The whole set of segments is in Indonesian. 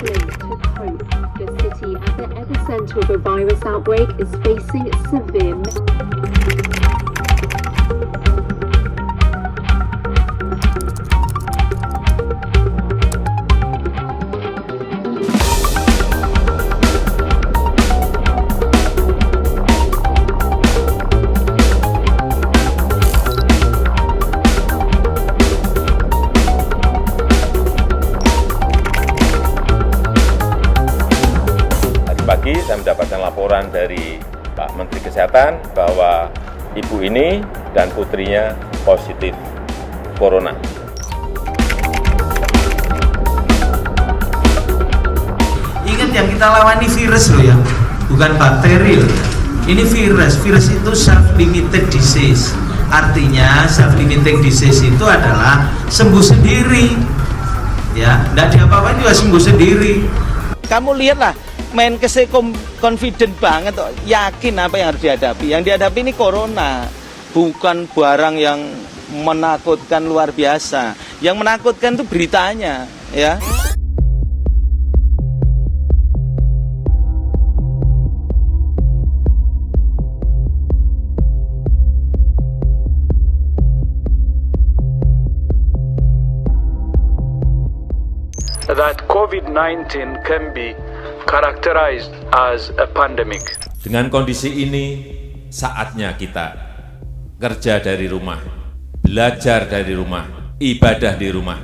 struggling to cope. The city at the epicenter of a virus outbreak is facing severe. Pagi saya mendapatkan laporan dari Pak Menteri Kesehatan bahwa ibu ini dan putrinya positif corona. Ingat yang kita lawan ini virus loh ya, bukan bakteri loh. Ini virus. Virus itu self-limited disease. Artinya self-limiting disease itu adalah sembuh sendiri. Ya, tidak diapa-apain juga sembuh sendiri. Kamu lihatlah, Menkesnya confident banget, yakin apa yang harus dihadapi. Yang dihadapi ini corona, bukan barang yang menakutkan luar biasa. Yang menakutkan itu beritanya, ya. That COVID-19 can be characterized as a pandemic. Dengan kondisi ini, saatnya kita kerja dari rumah, belajar dari rumah, ibadah di rumah.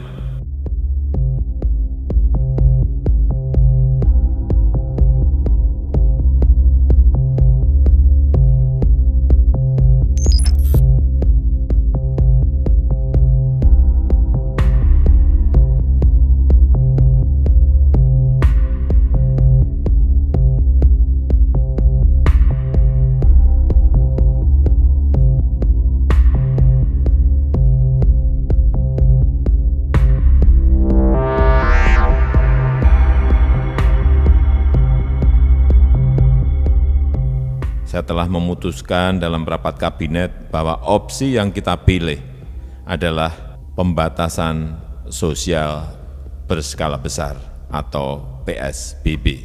Saya telah memutuskan dalam rapat kabinet bahwa opsi yang kita pilih adalah pembatasan sosial berskala besar atau PSBB.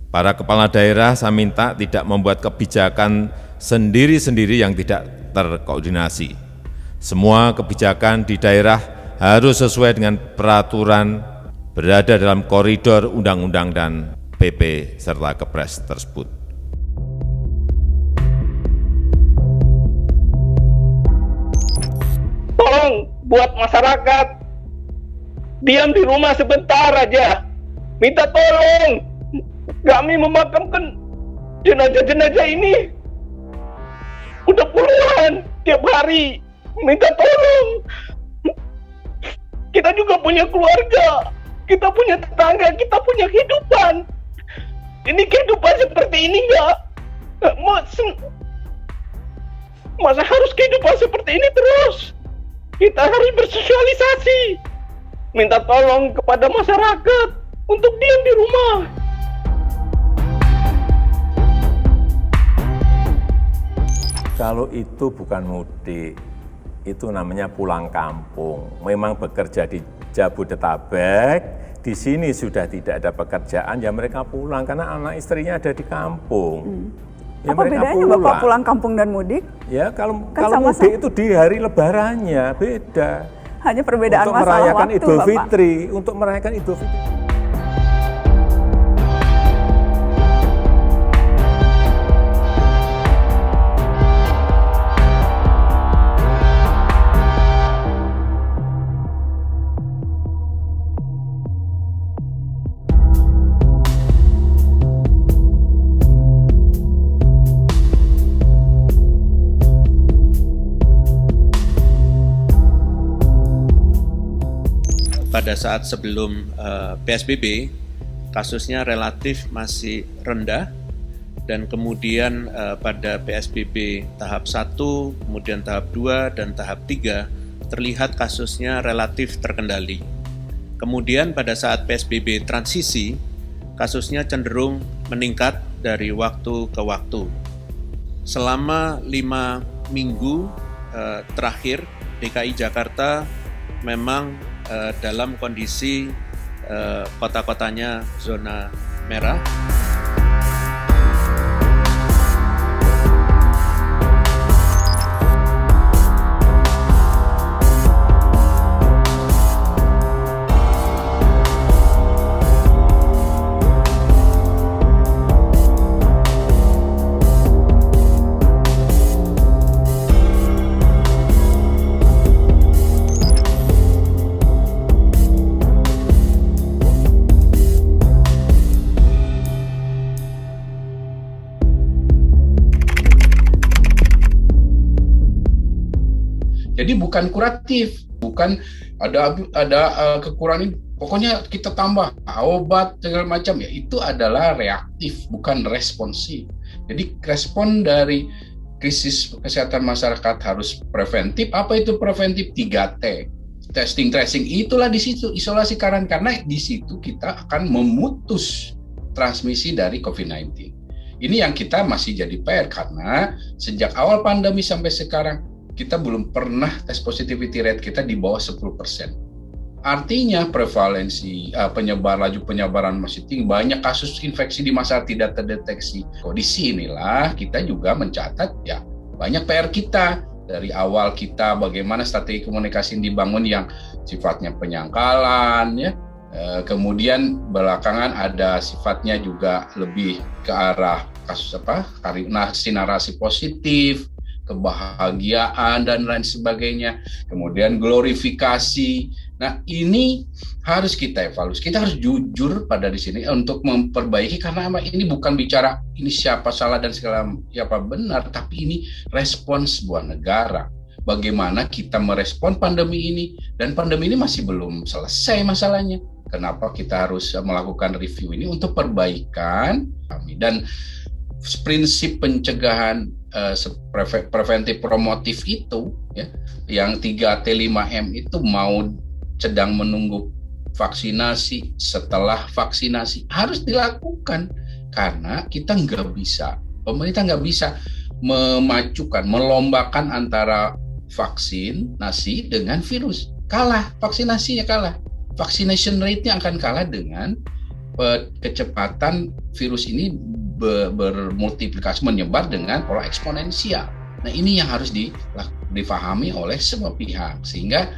Para kepala daerah saya minta tidak membuat kebijakan sendiri-sendiri yang tidak terkoordinasi. Semua kebijakan di daerah harus sesuai dengan peraturan, berada dalam koridor undang-undang dan PP serta Kepres tersebut. Tolong buat masyarakat diam di rumah sebentar aja. Minta tolong. Kami memakamkan jenazah-jenazah ini udah puluhan tiap hari. Minta tolong. Kita juga punya keluarga, kita punya tetangga, kita punya kehidupan. Ini kehidupan seperti ini nggak? Masa harus kehidupan seperti ini terus? Kita harus bersosialisasi, minta tolong kepada masyarakat untuk diam di rumah. Kalau itu bukan mudik, itu namanya pulang kampung. Memang bekerja di Jabodetabek, di sini sudah tidak ada pekerjaan, ya mereka pulang karena anak istrinya ada di kampung. Ya apa bedanya Bapak pulang kampung dan mudik? Ya kalau sama-sama. mudik itu di hari lebarannya beda. Hanya perbedaan untuk masalah merayakan waktu, Idul Bapak. Fitri, untuk merayakan Idul Fitri. Pada saat sebelum PSBB, kasusnya relatif masih rendah, dan kemudian pada PSBB tahap 1, kemudian tahap 2, dan tahap 3, terlihat kasusnya relatif terkendali. Kemudian pada saat PSBB transisi, kasusnya cenderung meningkat dari waktu ke waktu. Selama 5 minggu terakhir, DKI Jakarta memang dalam kondisi kota-kotanya zona merah. Jadi bukan kuratif, bukan ada kekurangan, pokoknya kita tambah obat segala macam, ya itu adalah reaktif, bukan responsif. Jadi respon dari krisis kesehatan masyarakat harus preventif. Apa itu preventif? 3T. Testing, tracing, itulah di situ, isolasi karena di situ kita akan memutus transmisi dari COVID-19. Ini yang kita masih jadi PR karena sejak awal pandemi sampai sekarang kita belum pernah tes positivity rate kita di bawah 10%. Artinya prevalensi laju penyebaran masih tinggi, banyak kasus infeksi di masa tidak terdeteksi. Kondisi inilah kita juga mencatat ya banyak PR kita. Dari awal kita bagaimana strategi komunikasi yang dibangun yang sifatnya penyangkalan, ya. Kemudian belakangan ada sifatnya juga lebih ke arah kasus narasi positif, kebahagiaan dan lain sebagainya, kemudian glorifikasi. Nah, ini harus kita evaluasi. Kita harus jujur pada di sini untuk memperbaiki, karena ini bukan bicara ini siapa salah dan siapa benar, tapi ini respons sebuah negara. Bagaimana kita merespon pandemi ini, dan pandemi ini masih belum selesai masalahnya. Kenapa kita harus melakukan review ini untuk perbaikan kami, dan prinsip pencegahan preventif promotif itu, ya, yang 3T 5M itu mau sedang menunggu vaksinasi, setelah vaksinasi harus dilakukan, karena kita pemerintah nggak bisa melombakan antara vaksinasi dengan virus. Kalah, vaksinasinya kalah. Vaccination rate-nya akan kalah dengan kecepatan virus ini bermultiplikasi, menyebar dengan pola eksponensial. Nah, ini yang harus difahami oleh semua pihak, sehingga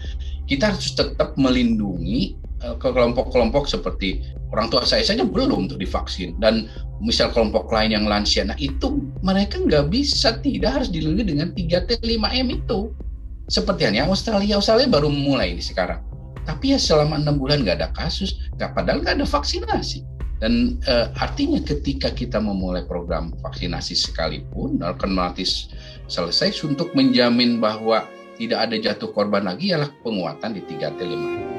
kita harus tetap melindungi kelompok-kelompok seperti orang tua saya saja belum untuk divaksin, dan misal kelompok lain yang lansia. Nah, itu mereka nggak bisa, tidak harus dilindungi dengan 3T 5M itu. Seperti halnya Australia baru mulai ini sekarang. Tapi ya selama 6 bulan nggak ada kasus, padahal nggak ada vaksinasi. Dan artinya ketika kita memulai program vaksinasi sekalipun, akan mati selesai, untuk menjamin bahwa tidak ada jatuh korban lagi, ialah penguatan di 3T 5M.